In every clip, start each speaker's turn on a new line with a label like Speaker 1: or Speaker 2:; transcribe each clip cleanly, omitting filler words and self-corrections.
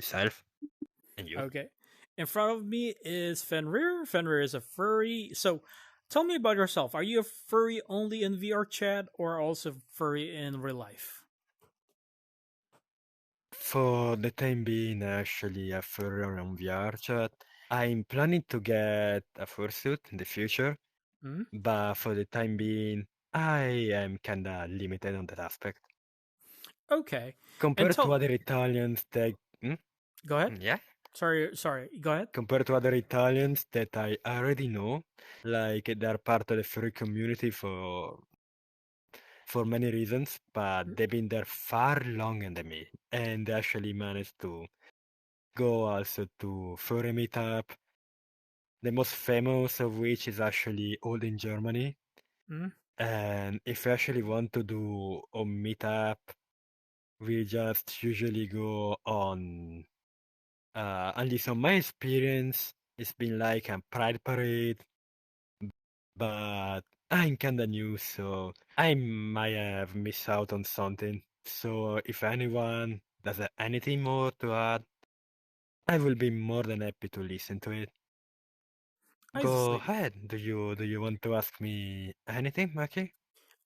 Speaker 1: myself. And you?
Speaker 2: Okay. In front of me is Fenrir. Fenrir is a furry. So tell me about yourself. Are you a furry only in VR chat or also furry in real life?
Speaker 1: For the time being, actually, a furry on VrChat. I'm planning to get a fursuit in the future,
Speaker 2: Hmm?
Speaker 1: but for the time being, I am kinda limited on that aspect.
Speaker 2: Okay. And
Speaker 1: Compared to
Speaker 2: tell
Speaker 1: other Italians that,
Speaker 2: go ahead.
Speaker 1: Yeah,
Speaker 2: Sorry. Go ahead.
Speaker 1: compared to other Italians that I already know, like they're part of the furry community for many reasons, but they've been there far longer than me, and they actually managed to go also to furry meetup. The most famous of which is actually old in Germany.
Speaker 2: Hmm?
Speaker 1: And if you actually want to do a meetup, we just usually go on, at least on my experience, it's been like a pride parade, but I'm kinda new, so I might have missed out on something. So if anyone does have anything more to add, I will be more than happy to listen to it.
Speaker 2: I
Speaker 1: Go
Speaker 2: see.
Speaker 1: ahead. Do you want to ask me anything, Maki?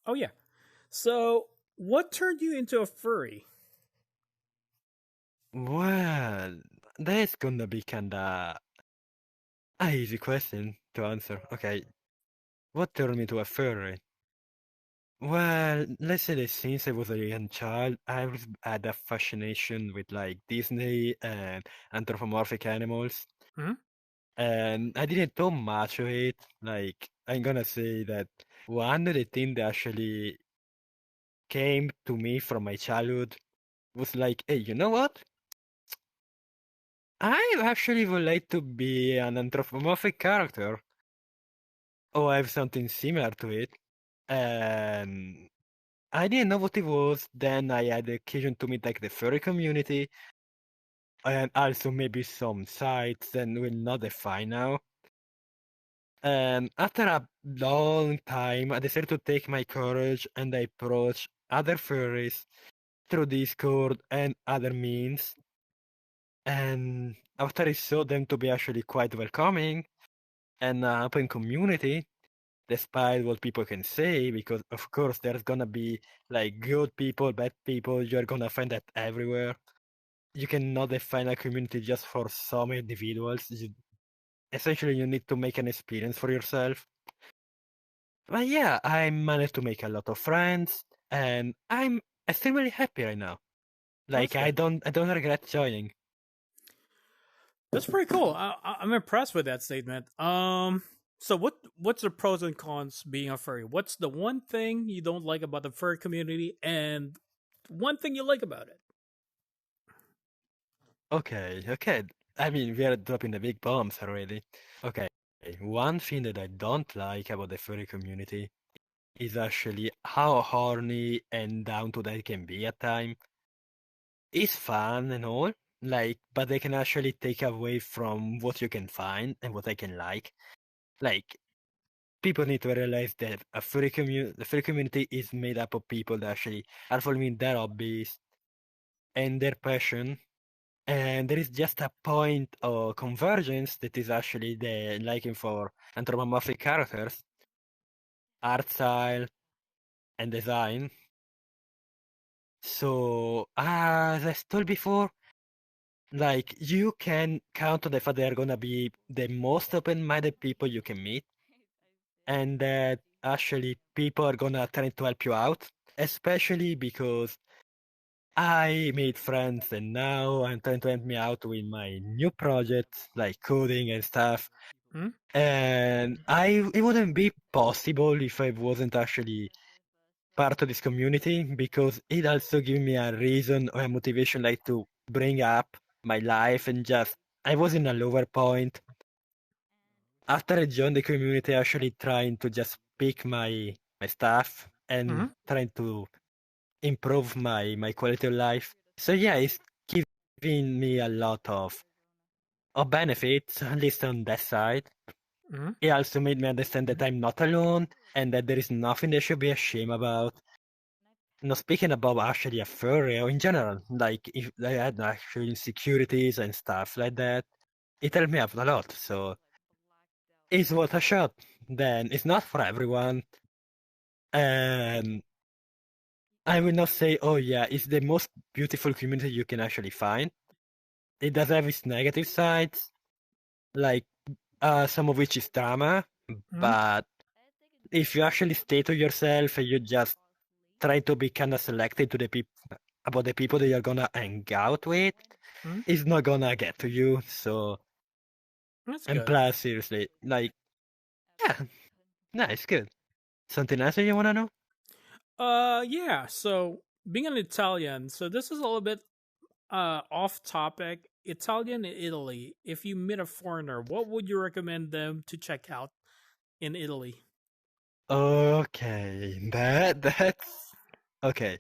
Speaker 2: Oh yeah. So what turned you into a furry?
Speaker 1: Well, that's gonna be kinda a easy question to answer. Okay, what turned me to a furry? Well, let's say that since I was a young child, I was had a fascination with like Disney and anthropomorphic animals,
Speaker 2: Hmm?
Speaker 1: and I didn't know much of it. Like, I'm gonna say that one of the things that actually came to me from my childhood was like, hey, you know what? I actually would like to be an anthropomorphic character, or have something similar to it. And I didn't know what it was. Then I had the occasion to meet like the furry community, and also maybe some sites that will not define now. And after a long time, I decided to take my courage and I approach other furries through Discord and other means. And after I saw them to be actually quite welcoming and open community, despite what people can say, because of course there's gonna be like good people, bad people, you're gonna find that everywhere. You cannot define a community just for some individuals. Essentially, you need to make an experience for yourself. But yeah, I managed to make a lot of friends, and I'm extremely happy right now.
Speaker 2: That's
Speaker 1: Like I
Speaker 2: good.
Speaker 1: don't, I don't regret joining.
Speaker 2: That's pretty cool. I'm impressed with that statement. So what's the pros and cons being a furry? What's the one thing you don't like about the furry community, and one thing you like about it?
Speaker 1: Okay. I mean, we are dropping the big bombs already. Okay, one thing that I don't like about the furry community is actually how horny and down to that can be at times. It's fun and all, like, but they can actually take away from what you can find and what I can like. Like, people need to realize that the furry community is made up of people that actually are following their hobbies and their passion. And there is just a point of convergence that is actually the liking for anthropomorphic characters, art style, and design. So, as I told before, like you can count on the fact they're gonna be the most open-minded people you can meet, and that actually people are gonna try to help you out, especially because I made friends and now I'm trying to help me out with my new projects like coding and stuff.
Speaker 2: Hmm?
Speaker 1: And it wouldn't be possible if I wasn't actually part of this community because it also gives me a reason or a motivation like to bring up my life and just I was in a lower point. After I joined the community, actually trying to just pick my stuff
Speaker 2: Hmm?
Speaker 1: and trying to improve my quality of life. So yeah, it's giving me a lot of benefits, at least on that side.
Speaker 2: Hmm?
Speaker 1: It also made me understand that I'm not alone and that there is nothing I should be ashamed about. not speaking about actually a furry or in general, like if they had actual insecurities and stuff like that, it helped me out a lot. So it's worth a shot. Then it's not for everyone, and I will not say, oh yeah, it's the most beautiful community you can actually find. It does have its negative sides, like some of which is drama,
Speaker 2: Mm-hmm.
Speaker 1: but if you actually stay to yourself and you just try to be kind of selective to the people about the people that you're gonna hang out with,
Speaker 2: Mm-hmm.
Speaker 1: it's not gonna get to you. So,
Speaker 2: That's
Speaker 1: and
Speaker 2: good.
Speaker 1: plus, seriously, like, yeah, no, it's good. Something else that you wanna know?
Speaker 2: Yeah. So being an Italian, so this is a little bit off topic. Italian in Italy. If you meet a foreigner, what would you recommend them to check out in Italy?
Speaker 1: Okay, that's okay.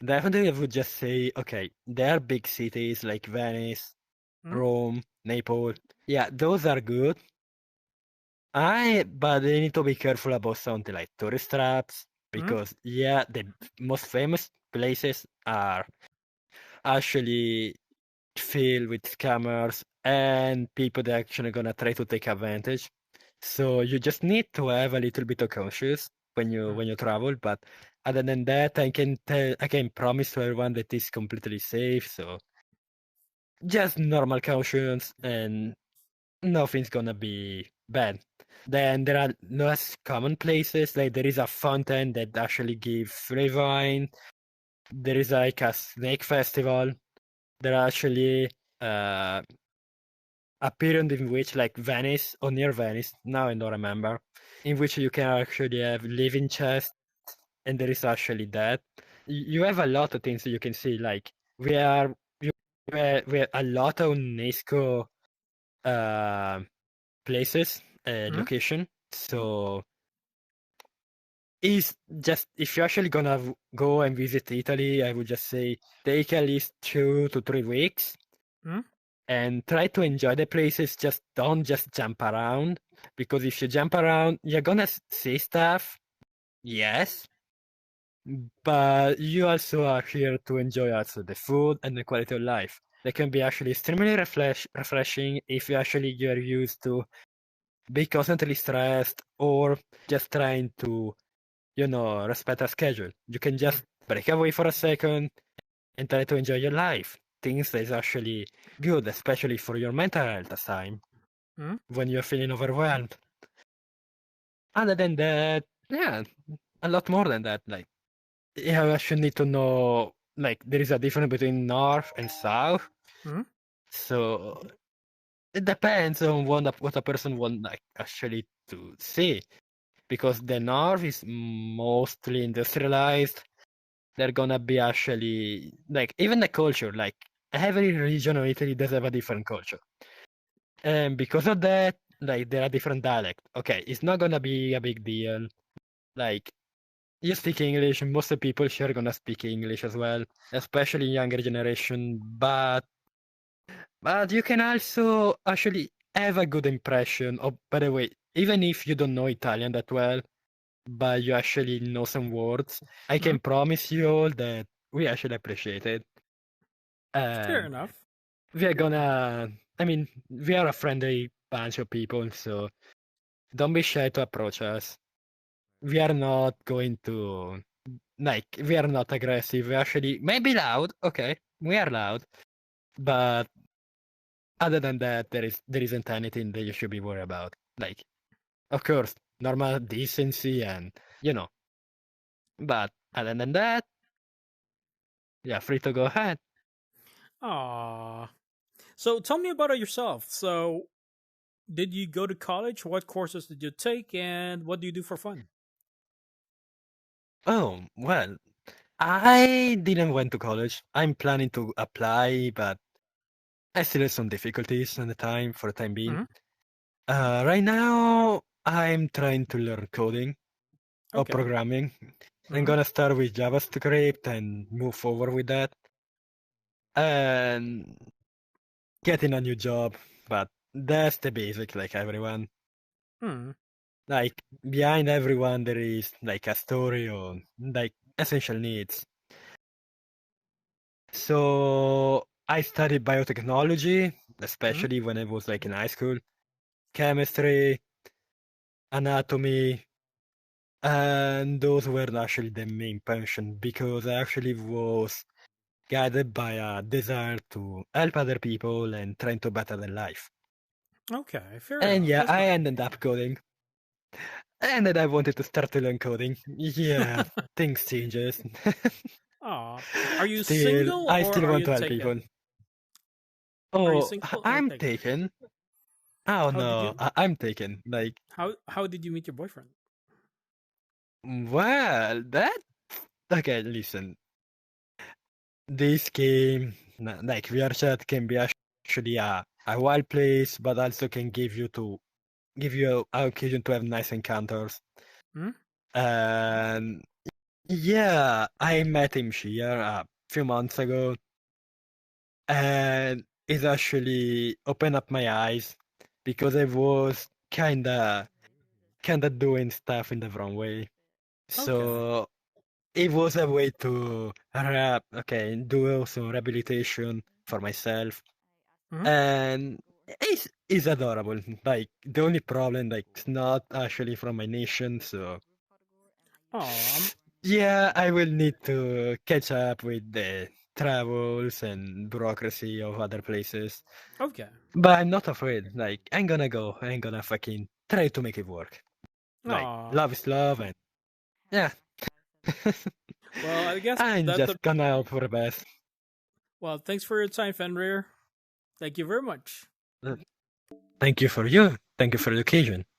Speaker 1: Definitely, I would just say, okay, there are big cities like Venice,
Speaker 2: Mm-hmm.
Speaker 1: Rome, Naples. Yeah, those are good. But they need to be careful about something like tourist traps
Speaker 2: Mm-hmm.
Speaker 1: because, yeah, the most famous places are actually filled with scammers and people that are actually gonna try to take advantage. So you just need to have a little bit of conscious when you travel. But other than that, I can promise to everyone that it's completely safe. So just normal cautions and nothing's gonna be bad. Then there are less common places, like there is a fountain that actually gives free wine. There is like a snake festival. There are actually uh, a period in which, like Venice or near Venice, now I don't remember, in which you can actually have living chests, and there is actually that. You have a lot of things that you can see. Like we are, we are a lot of UNESCO uh, places,
Speaker 2: Mm-hmm.
Speaker 1: location. So is just if you're actually gonna go and visit Italy, I would just say take at least 2 to 3 weeks
Speaker 2: Mm-hmm.
Speaker 1: and try to enjoy the places. Just don't just jump around because if you jump around, you're gonna see stuff, yes, but you also are here to enjoy also the food and the quality of life. They can be actually extremely refreshing if you actually you're used to be constantly stressed or just trying to respect a schedule. You can just break away for a second and try to enjoy your life. Things that is actually good, especially for your mental health time
Speaker 2: Mm-hmm.
Speaker 1: when you're feeling overwhelmed. Other than that, yeah, a lot more than that. Like, you actually need to know, like, there is a difference between north and south.
Speaker 2: Mm-hmm.
Speaker 1: So it depends on what a person want, like, actually to see. Because the north is mostly industrialized. They're gonna be actually like even the culture, like every region of Italy does have a different culture. And because of that, like there are different dialects. Okay, it's not gonna be a big deal. Like you speak English, and most of the people here are gonna speak English as well, especially younger generation. But you can also actually have a good impression of, by the way, even if you don't know Italian that well, but you actually know some words, I
Speaker 2: Mm-hmm.
Speaker 1: can promise you all that we actually appreciate it.
Speaker 2: Fair
Speaker 1: And
Speaker 2: enough.
Speaker 1: we are gonna, I mean, we are a friendly bunch of people, so don't be shy to approach us. We are not going to, like, we are not aggressive. We actually, maybe loud, okay, we are loud, but other than that, there isn't anything that you should be worried about. Like, of course, normal decency and, you know, but other than that, yeah, free to go ahead.
Speaker 2: Ah. So tell me about yourself. So did you go to college? What courses did you take? And what do you do for fun?
Speaker 1: Oh, well, I didn't went to college. I'm planning to apply, but I still have some difficulties on the time for the time being.
Speaker 2: Mm-hmm.
Speaker 1: Right now, I'm trying to learn coding or
Speaker 2: Okay.
Speaker 1: programming. I'm
Speaker 2: Mm-hmm.
Speaker 1: gonna start with JavaScript and move forward with that and getting a new job. But that's the basic, like everyone.
Speaker 2: Hmm.
Speaker 1: Like behind everyone, there is like a story or like essential needs. So I studied biotechnology,
Speaker 2: Hmm.
Speaker 1: especially when I was like in high school, chemistry, anatomy, and those were actually the main passion because I actually was guided by a desire to help other people and trying to better their life.
Speaker 2: Okay, fair
Speaker 1: And
Speaker 2: enough.
Speaker 1: yeah,
Speaker 2: That's
Speaker 1: I
Speaker 2: nice.
Speaker 1: ended up coding. And then I wanted to start to learn coding. Yeah, things changes.
Speaker 2: Aw. Are you
Speaker 1: Still,
Speaker 2: single
Speaker 1: I
Speaker 2: or
Speaker 1: still
Speaker 2: are
Speaker 1: want
Speaker 2: you
Speaker 1: to help people.
Speaker 2: taken? Are you
Speaker 1: Oh,
Speaker 2: single or
Speaker 1: I'm
Speaker 2: taken?
Speaker 1: taken. Oh
Speaker 2: How did
Speaker 1: no,
Speaker 2: you
Speaker 1: I'm taken. Like,
Speaker 2: how did you meet your boyfriend?
Speaker 1: well, that okay. Listen, this game, like VRChat, can be actually a wild place, but also can give you a occasion to have nice encounters.
Speaker 2: Hmm?
Speaker 1: And yeah, I met him here a few months ago, and it actually opened up my eyes because I was kinda doing stuff in the wrong way.
Speaker 2: Okay.
Speaker 1: So it was a way to do some rehabilitation for myself,
Speaker 2: Hmm.
Speaker 1: and it's adorable. Like the only problem, like it's not actually from my nation, so
Speaker 2: Oh,
Speaker 1: yeah, I will need to catch up with the travels and bureaucracy of other places.
Speaker 2: okay.
Speaker 1: But I'm not afraid. Like I'm gonna go. I'm gonna fucking try to make it work. Like
Speaker 2: Oh,
Speaker 1: love is love, and yeah.
Speaker 2: well, I guess
Speaker 1: I'm
Speaker 2: that's a
Speaker 1: just gonna hope for the best.
Speaker 2: well. Thanks for your time, Fenrir. Thank you very much.
Speaker 1: Thank you for you. Thank you for the occasion.